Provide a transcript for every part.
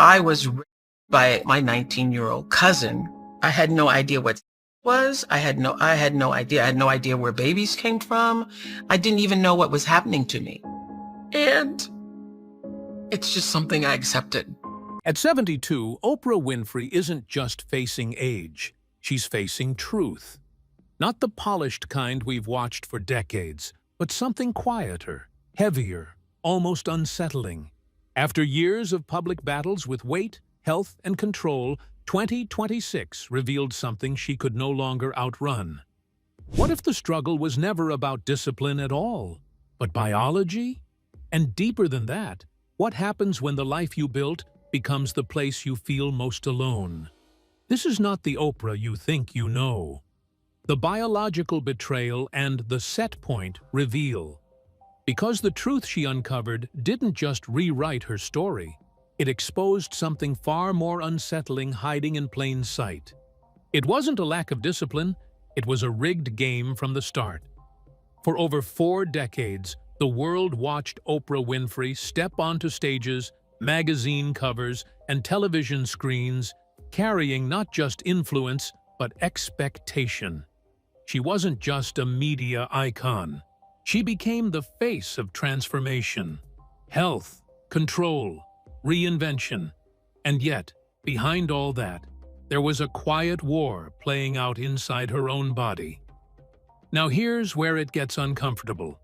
I was raised by my 19-year-old cousin. I had no idea what was. I had no idea. I had no idea where babies came from. I didn't even know what was happening to me. And it's just something I accepted. At 72, Oprah Winfrey isn't just facing age. She's facing truth. Not the polished kind we've watched for decades, but something quieter, heavier, almost unsettling. After years of public battles with weight, health, and control, 2026 revealed something she could no longer outrun. What if the struggle was never about discipline at all, but biology? And deeper than that, what happens when the life you built becomes the place you feel most alone? This is not the Oprah you think you know. The biological betrayal and the set point reveal. Because the truth she uncovered didn't just rewrite her story, it exposed something far more unsettling hiding in plain sight. It wasn't a lack of discipline, it was a rigged game from the start. For over 4 decades, the world watched Oprah Winfrey step onto stages, magazine covers, and television screens, carrying not just influence, but expectation. She wasn't just a media icon. She became the face of transformation, health, control, reinvention. And yet, behind all that, there was a quiet war playing out inside her own body. Now here's where it gets uncomfortable.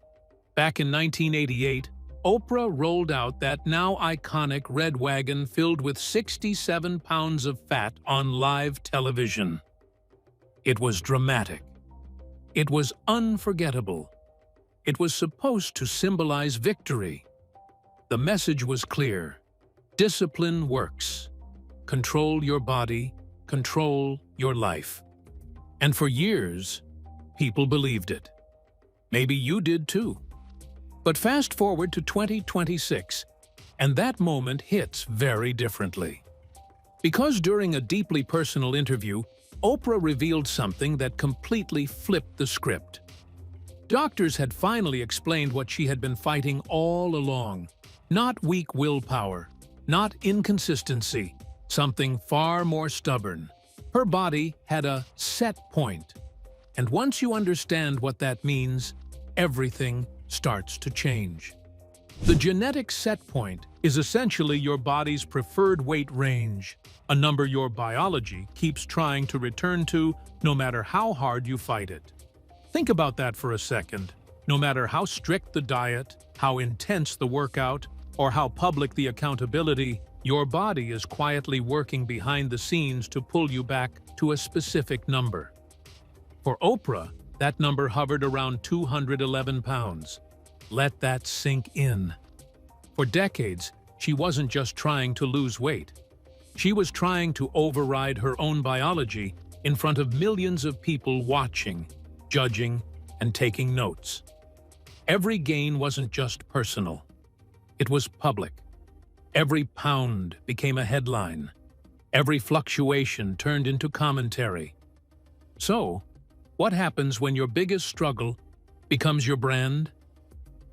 Back in 1988, Oprah rolled out that now iconic red wagon filled with 67 pounds of fat on live television. It was dramatic. It was unforgettable. It was supposed to symbolize victory. The message was clear. Discipline works. Control your body, control your life. And for years, people believed it. Maybe you did too. But fast forward to 2026, and that moment hits very differently. Because during a deeply personal interview, Oprah revealed something that completely flipped the script. Doctors had finally explained what she had been fighting all along. Not weak willpower, not inconsistency, something far more stubborn. Her body had a set point. And once you understand what that means, everything starts to change. The genetic set point is essentially your body's preferred weight range, a number your biology keeps trying to return to no matter how hard you fight it. Think about that for a second. No matter how strict the diet, how intense the workout, or how public the accountability, your body is quietly working behind the scenes to pull you back to a specific number. For Oprah, that number hovered around 211 pounds. Let that sink in. For decades, she wasn't just trying to lose weight. She was trying to override her own biology in front of millions of people watching, judging, and taking notes. Every gain wasn't just personal. It was public. Every pound became a headline. Every fluctuation turned into commentary. So, what happens when your biggest struggle becomes your brand?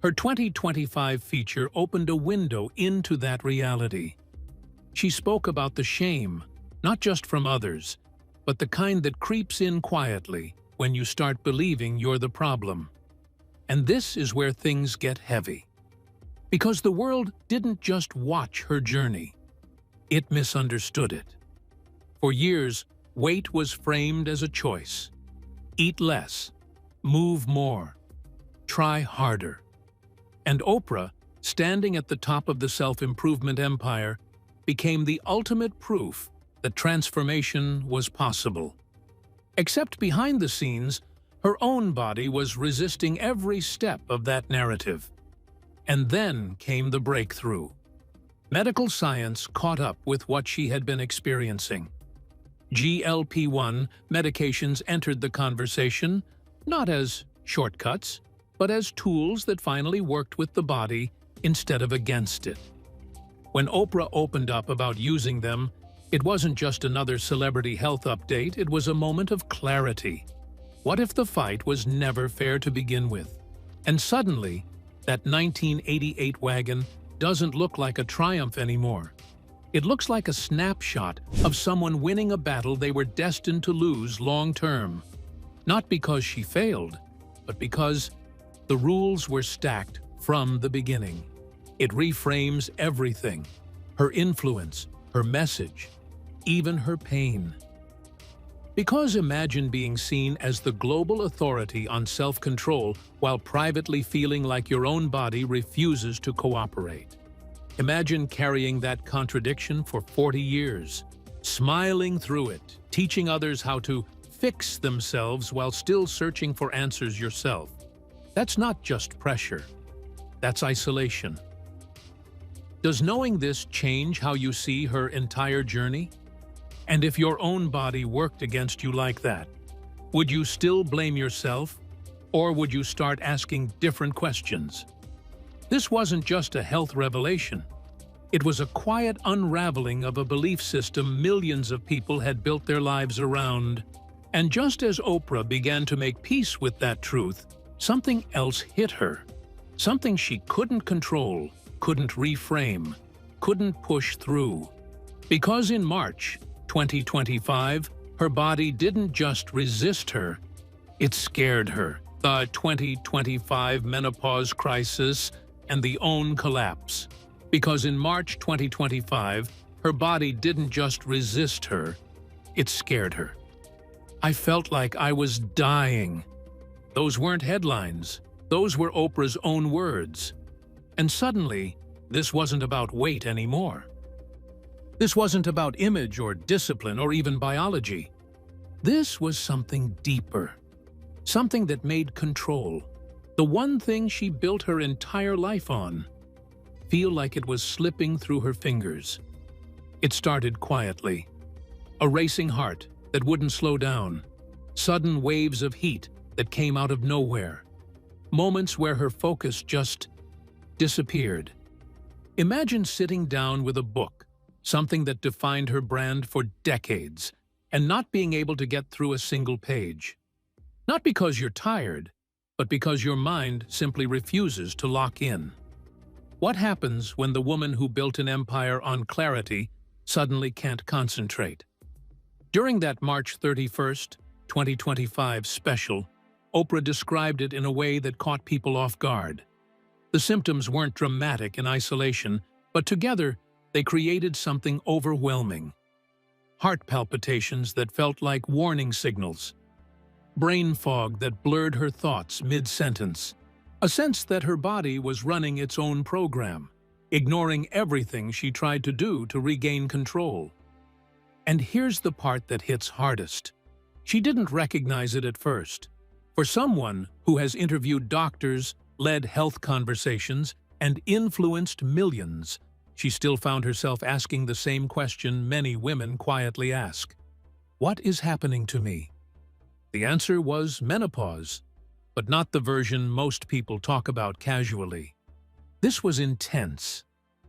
Her 2025 feature opened a window into that reality. She spoke about the shame, not just from others, but the kind that creeps in quietly when you start believing you're the problem. And this is where things get heavy. Because the world didn't just watch her journey. It misunderstood it. For years, weight was framed as a choice. Eat less, move more, try harder. And Oprah, standing at the top of the self-improvement empire, became the ultimate proof that transformation was possible. Except behind the scenes, her own body was resisting every step of that narrative. And then came the breakthrough. Medical science caught up with what she had been experiencing. GLP-1 medications entered the conversation, not as shortcuts, but as tools that finally worked with the body instead of against it. When Oprah opened up about using them, it wasn't just another celebrity health update, it was a moment of clarity. What if the fight was never fair to begin with? And suddenly, that 1988 wagon doesn't look like a triumph anymore. It looks like a snapshot of someone winning a battle they were destined to lose long term. Not because she failed, but because the rules were stacked from the beginning. It reframes everything: her influence, her message, even her pain. Because imagine being seen as the global authority on self-control while privately feeling like your own body refuses to cooperate. Imagine carrying that contradiction for 40 years, smiling through it, teaching others how to fix themselves while still searching for answers yourself. That's not just pressure, that's isolation. Does knowing this change how you see her entire journey? And if your own body worked against you like that, would you still blame yourself, or would you start asking different questions? This wasn't just a health revelation. It was a quiet unraveling of a belief system millions of people had built their lives around. And just as Oprah began to make peace with that truth, something else hit her. Something she couldn't control, couldn't reframe, couldn't push through. Because in March 2025, her body didn't just resist her, it scared her. The 2025 menopause crisis and the own collapse. Because in March 2025, her body didn't just resist her, it scared her. I felt like I was dying. Those weren't headlines. Those were Oprah's own words. And suddenly, this wasn't about weight anymore. This wasn't about image or discipline or even biology. This was something deeper. Something that made control, the one thing she built her entire life on, feel like it was slipping through her fingers. It started quietly. A racing heart that wouldn't slow down. Sudden waves of heat that came out of nowhere. Moments where her focus just disappeared. Imagine sitting down with a book, something that defined her brand for decades, and not being able to get through a single page. Not because you're tired, but because your mind simply refuses to lock in. What happens when the woman who built an empire on clarity suddenly can't concentrate? During that March 31st, 2025 special, Oprah described it in a way that caught people off guard. The symptoms weren't dramatic in isolation, but together they created something overwhelming. Heart palpitations that felt like warning signals. Brain fog that blurred her thoughts mid-sentence. A sense that her body was running its own program, ignoring everything she tried to do to regain control. And here's the part that hits hardest. She didn't recognize it at first. For someone who has interviewed doctors, led health conversations, and influenced millions, she still found herself asking the same question many women quietly ask. What is happening to me? The answer was menopause, but not the version most people talk about casually. This was intense,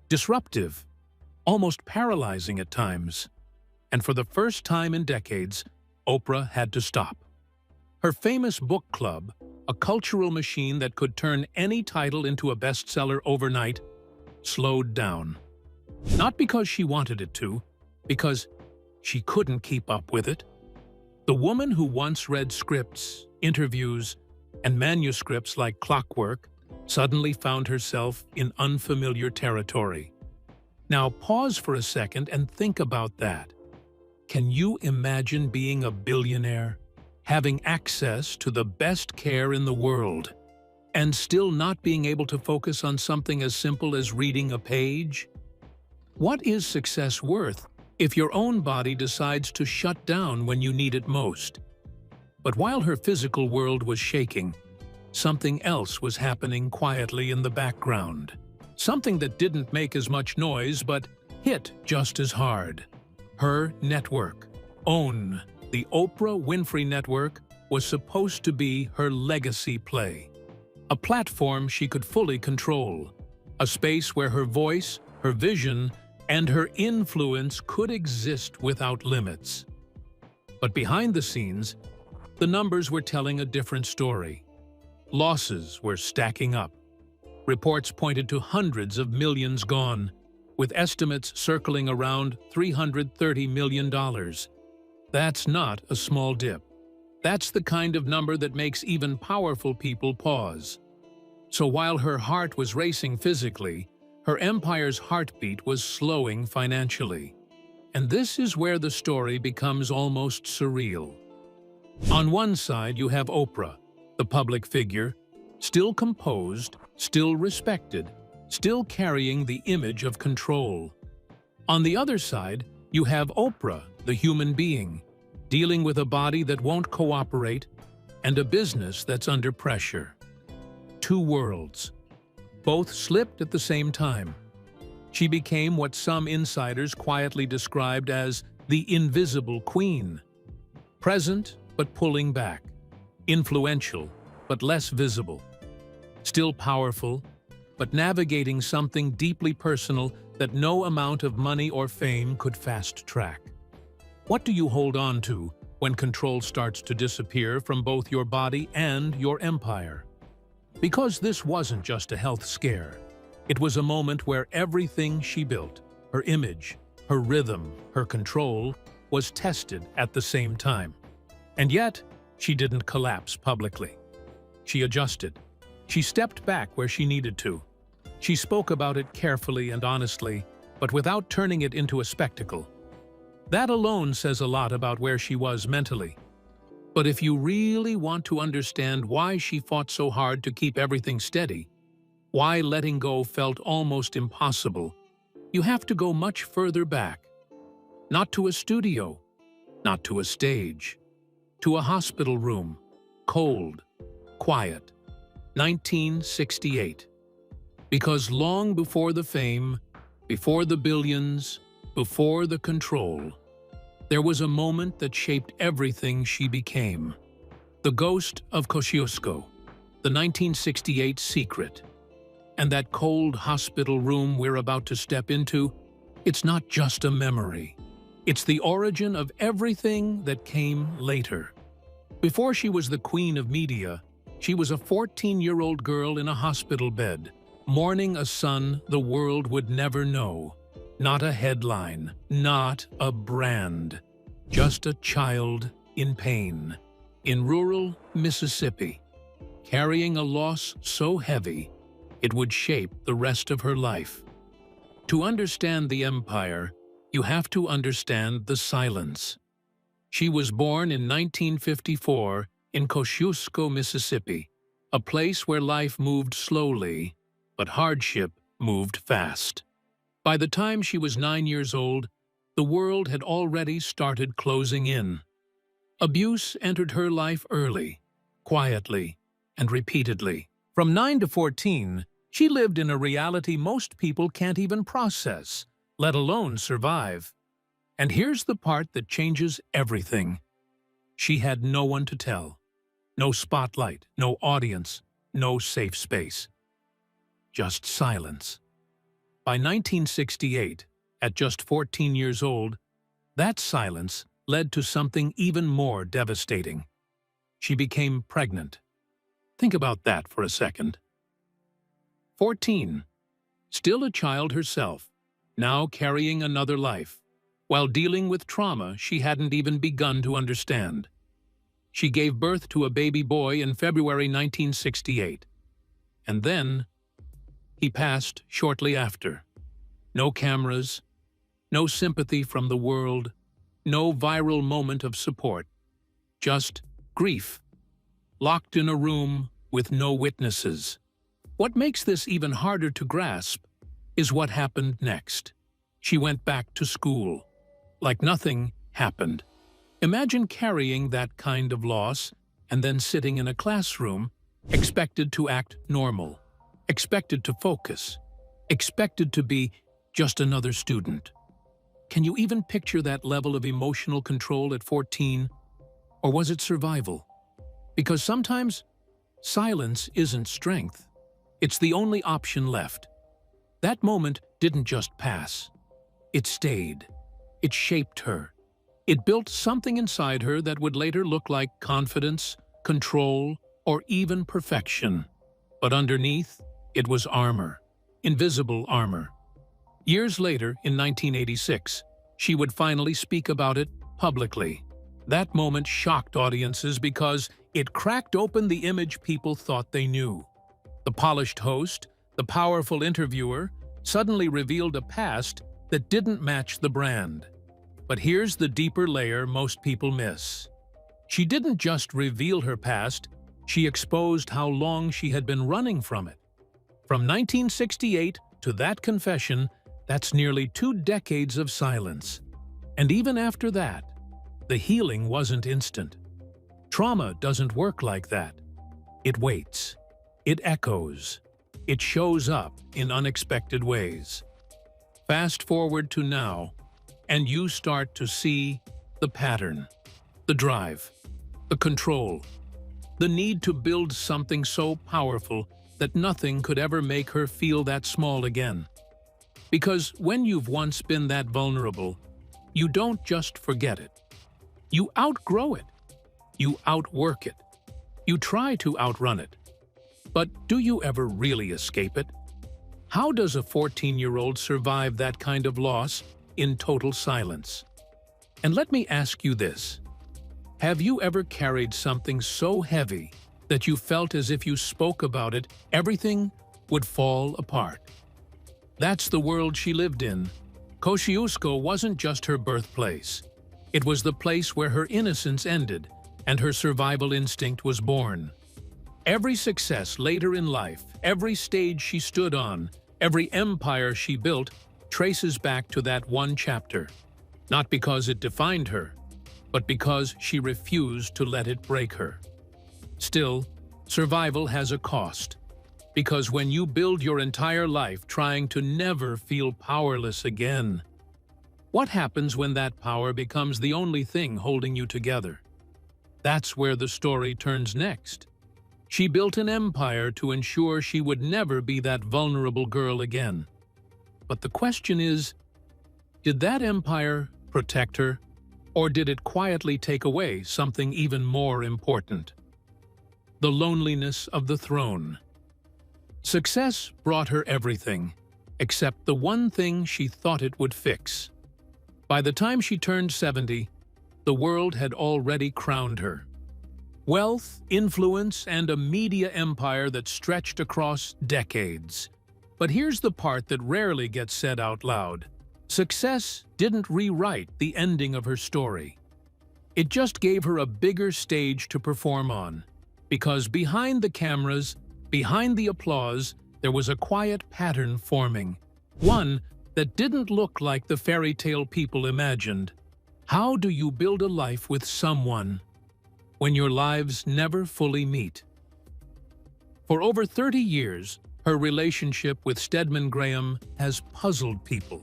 disruptive, almost paralyzing at times. And for the first time in decades, Oprah had to stop. Her famous book club, a cultural machine that could turn any title into a bestseller overnight, slowed down. Not because she wanted it to, because she couldn't keep up with it. The woman who once read scripts, interviews, and manuscripts like clockwork suddenly found herself in unfamiliar territory. Now pause for a second and think about that. Can you imagine being a billionaire, having access to the best care in the world, and still not being able to focus on something as simple as reading a page? What is success worth if your own body decides to shut down when you need it most? But while her physical world was shaking, something else was happening quietly in the background. Something that didn't make as much noise but hit just as hard. Her network, OWN, the Oprah Winfrey Network, was supposed to be her legacy play. A platform she could fully control. A space where her voice, her vision, and her influence could exist without limits. But behind the scenes, the numbers were telling a different story. Losses were stacking up. Reports pointed to hundreds of millions gone, with estimates circling around $330 million. That's not a small dip. That's the kind of number that makes even powerful people pause. So while her heart was racing physically, her empire's heartbeat was slowing financially. And this is where the story becomes almost surreal. On one side, you have Oprah, the public figure, still composed, still respected, still carrying the image of control. On the other side, you have Oprah, the human being, dealing with a body that won't cooperate and a business that's under pressure. Two worlds. Both slipped at the same time. She became what some insiders quietly described as the invisible queen. Present, but pulling back. Influential, but less visible. Still powerful, but navigating something deeply personal that no amount of money or fame could fast-track. What do you hold on to when control starts to disappear from both your body and your empire? Because this wasn't just a health scare. It was a moment where everything she built, her image, her rhythm, her control, was tested at the same time. And yet, she didn't collapse publicly. She adjusted. She stepped back where she needed to. She spoke about it carefully and honestly, but without turning it into a spectacle. That alone says a lot about where she was mentally. But if you really want to understand why she fought so hard to keep everything steady, why letting go felt almost impossible, you have to go much further back. Not to a studio, not to a stage, to a hospital room, cold, quiet, 1968. Because long before the fame, before the billions, before the control, there was a moment that shaped everything she became. The ghost of Kosciuszko, the 1968 secret. And that cold hospital room we're about to step into, it's not just a memory. It's the origin of everything that came later. Before she was the queen of media, she was a 14-year-old girl in a hospital bed, mourning a son the world would never know. Not a headline, not a brand, just a child in pain, in rural Mississippi, carrying a loss so heavy it would shape the rest of her life. To understand the empire, you have to understand the silence. She was born in 1954 in Kosciuszko, Mississippi, a place where life moved slowly, but hardship moved fast. By the time she was 9 years old, the world had already started closing in. Abuse entered her life early, quietly, and repeatedly. From 9 to 14, she lived in a reality most people can't even process, let alone survive. And here's the part that changes everything. She had no one to tell. No spotlight, no audience, no safe space. Just silence. By 1968, at just 14 years old, that silence led to something even more devastating. She became pregnant. Think about that for a second. 14. Still a child herself, now carrying another life, while dealing with trauma she hadn't even begun to understand. She gave birth to a baby boy in February 1968. And then, he passed shortly after. No cameras, no sympathy from the world, no viral moment of support. Just grief, locked in a room with no witnesses. What makes this even harder to grasp is what happened next. She went back to school, like nothing happened. Imagine carrying that kind of loss and then sitting in a classroom, expected to act normal, expected to focus, expected to be just another student. Can you even picture that level of emotional control at 14? Or was it survival? Because sometimes silence isn't strength. It's the only option left. That moment didn't just pass. It stayed. It shaped her. It built something inside her that would later look like confidence, control, or even perfection. But underneath, it was armor. Invisible armor. Years later, in 1986, she would finally speak about it publicly. That moment shocked audiences because it cracked open the image people thought they knew. The polished host, the powerful interviewer, suddenly revealed a past that didn't match the brand. But here's the deeper layer most people miss. She didn't just reveal her past, she exposed how long she had been running from it. From 1968 to that confession, that's nearly 2 decades of silence. And even after that, the healing wasn't instant. Trauma doesn't work like that. It waits. It echoes. It shows up in unexpected ways. Fast forward to now, and you start to see the pattern, the drive, the control, the need to build something so powerful that nothing could ever make her feel that small again. Because when you've once been that vulnerable, you don't just forget it. You outgrow it. You outwork it. You try to outrun it. But do you ever really escape it? How does a 14-year-old survive that kind of loss in total silence? And let me ask you this. Have you ever carried something so heavy that you felt as if you spoke about it, everything would fall apart? That's the world she lived in. Kosciuszko wasn't just her birthplace. It was the place where her innocence ended and her survival instinct was born. Every success later in life, every stage she stood on, every empire she built, traces back to that one chapter. Not because it defined her, but because she refused to let it break her. Still, survival has a cost. Because when you build your entire life trying to never feel powerless again, what happens when that power becomes the only thing holding you together? That's where the story turns next. She built an empire to ensure she would never be that vulnerable girl again. But the question is, did that empire protect her, or did it quietly take away something even more important? The loneliness of the throne. Success brought her everything, except the one thing she thought it would fix. By the time she turned 70, the world had already crowned her. Wealth, influence, and a media empire that stretched across decades. But here's the part that rarely gets said out loud. Success didn't rewrite the ending of her story. It just gave her a bigger stage to perform on. Because behind the cameras, behind the applause, there was a quiet pattern forming. One that didn't look like the fairy tale people imagined. How do you build a life with someone when your lives never fully meet? For over 30 years, her relationship with Stedman Graham has puzzled people.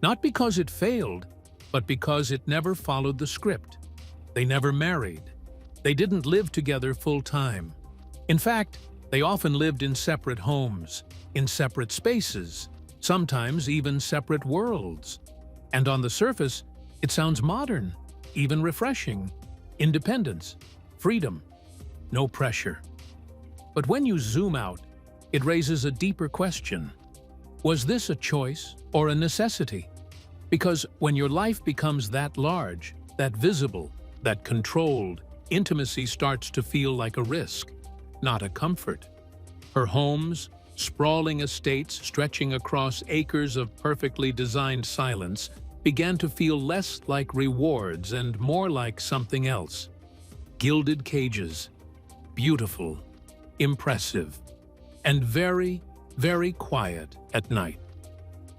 Not because it failed, but because it never followed the script. They never married. They didn't live together full-time. In fact, they often lived in separate homes, in separate spaces, sometimes even separate worlds. And on the surface, it sounds modern, even refreshing. Independence, freedom, no pressure. But when you zoom out, it raises a deeper question. Was this a choice or a necessity? Because when your life becomes that large, that visible, that controlled, intimacy starts to feel like a risk, not a comfort. Her homes, sprawling estates stretching across acres of perfectly designed silence, began to feel less like rewards and more like something else. Gilded cages, beautiful, impressive, and very, very quiet at night.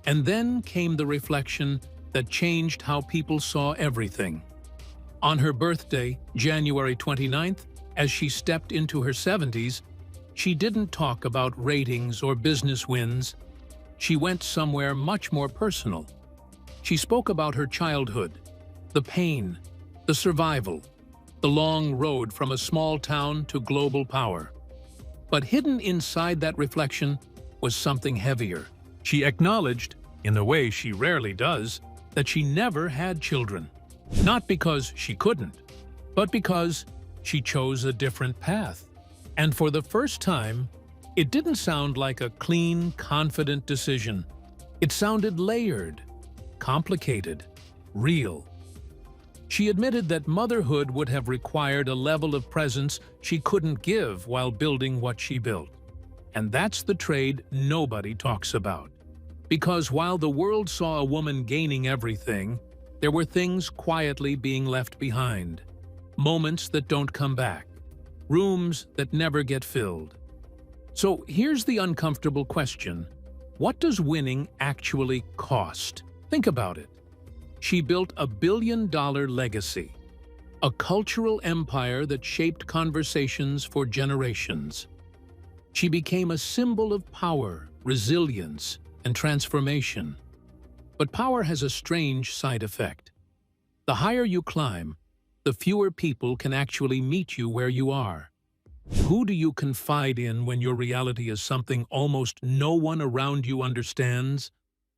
And then came the reflection that changed how people saw everything. On her birthday, January 29th, as she stepped into her 70s, she didn't talk about ratings or business wins. She went somewhere much more personal. She spoke about her childhood, the pain, the survival, the long road from a small town to global power. But hidden inside that reflection was something heavier. She acknowledged, in a way she rarely does, that she never had children. Not because she couldn't, but because she chose a different path. And for the first time, it didn't sound like a clean, confident decision. It sounded layered, complicated, real. She admitted that motherhood would have required a level of presence she couldn't give while building what she built. And that's the trade nobody talks about. Because while the world saw a woman gaining everything, there were things quietly being left behind. Moments that don't come back. Rooms that never get filled. So here's the uncomfortable question. What does winning actually cost? Think about it. She built a billion-dollar legacy, a cultural empire that shaped conversations for generations. She became a symbol of power, resilience, and transformation. But power has a strange side effect. The higher you climb, the fewer people can actually meet you where you are. Who do you confide in when your reality is something almost no one around you understands?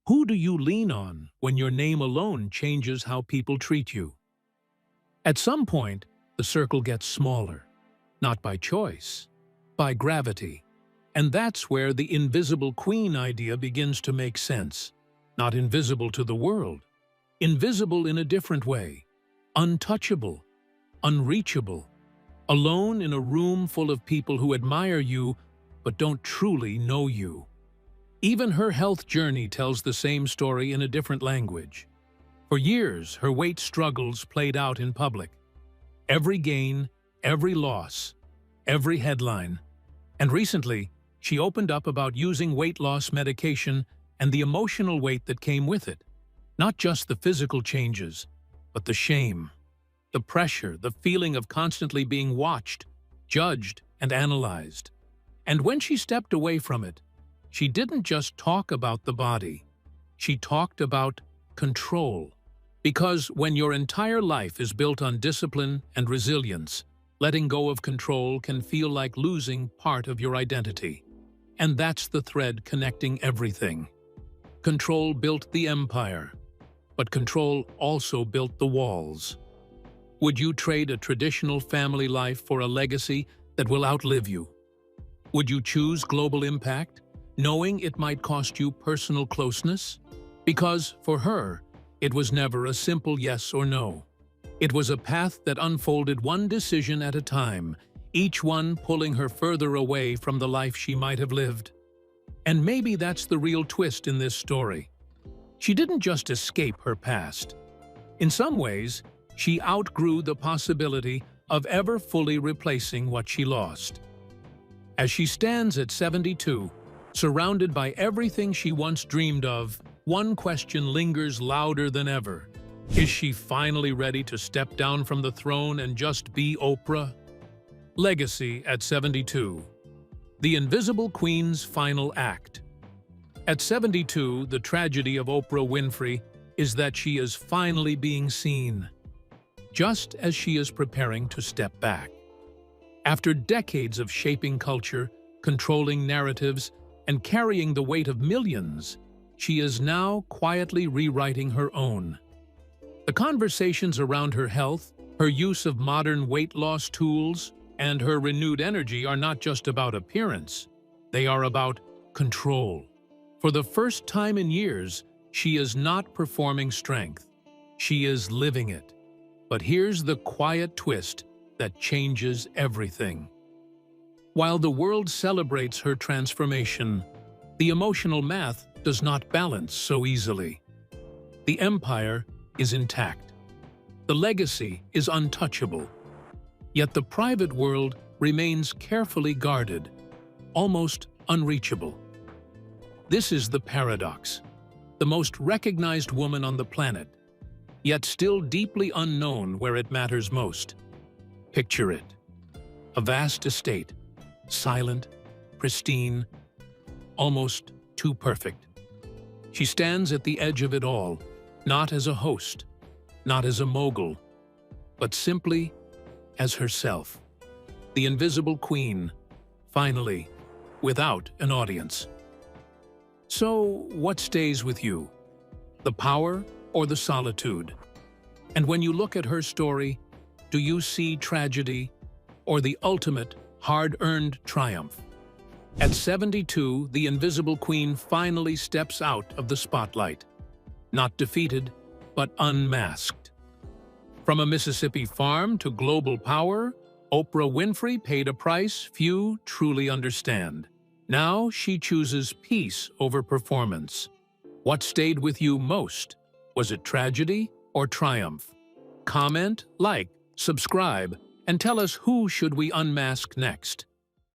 Who do you lean on when your name alone changes how people treat you? At some point, the circle gets smaller, not by choice, by gravity. And that's where the invisible queen idea begins to make sense. Not invisible to the world, invisible in a different way, untouchable, unreachable, alone in a room full of people who admire you but don't truly know you. Even her health journey tells the same story in a different language. For years, her weight struggles played out in public. Every gain, every loss, every headline. And recently, she opened up about using weight loss medication and the emotional weight that came with it. Not just the physical changes, but the shame, the pressure, the feeling of constantly being watched, judged, and analyzed. And when she stepped away from it, she didn't just talk about the body. She talked about control. Because when your entire life is built on discipline and resilience, letting go of control can feel like losing part of your identity. And that's the thread connecting everything. Control built the empire, but control also built the walls. Would you trade a traditional family life for a legacy that will outlive you? Would you choose global impact, knowing it might cost you personal closeness? Because, for her, it was never a simple yes or no. It was a path that unfolded one decision at a time, each one pulling her further away from the life she might have lived. And maybe that's the real twist in this story. She didn't just escape her past. In some ways, she outgrew the possibility of ever fully replacing what she lost. As she stands at 72, surrounded by everything she once dreamed of, one question lingers louder than ever. Is she finally ready to step down from the throne and just be Oprah? Legacy at 72. The Invisible Queen's final act. At 72, the tragedy of Oprah Winfrey is that she is finally being seen, just as she is preparing to step back. After decades of shaping culture, controlling narratives, and carrying the weight of millions, she is now quietly rewriting her own. The conversations around her health, her use of modern weight loss tools, and her renewed energy are not just about appearance. They are about control. For the first time in years, she is not performing strength. She is living it. But here's the quiet twist that changes everything. While the world celebrates her transformation, the emotional math does not balance so easily. The empire is intact. The legacy is untouchable. Yet the private world remains carefully guarded, almost unreachable. This is the paradox. The most recognized woman on the planet, yet still deeply unknown where it matters most. Picture it. A vast estate, silent, pristine, almost too perfect. She stands at the edge of it all, not as a host, not as a mogul, but simply as herself. The invisible queen, finally, without an audience. So, what stays with you? The power or the solitude? And when you look at her story, do you see tragedy or the ultimate hard-earned triumph? At 72, the Invisible Queen finally steps out of the spotlight. Not defeated, but unmasked. From a Mississippi farm to global power, Oprah Winfrey paid a price few truly understand. Now she chooses peace over performance. What stayed with you most? Was it tragedy or triumph? Comment, like, subscribe, and tell us who should we unmask next.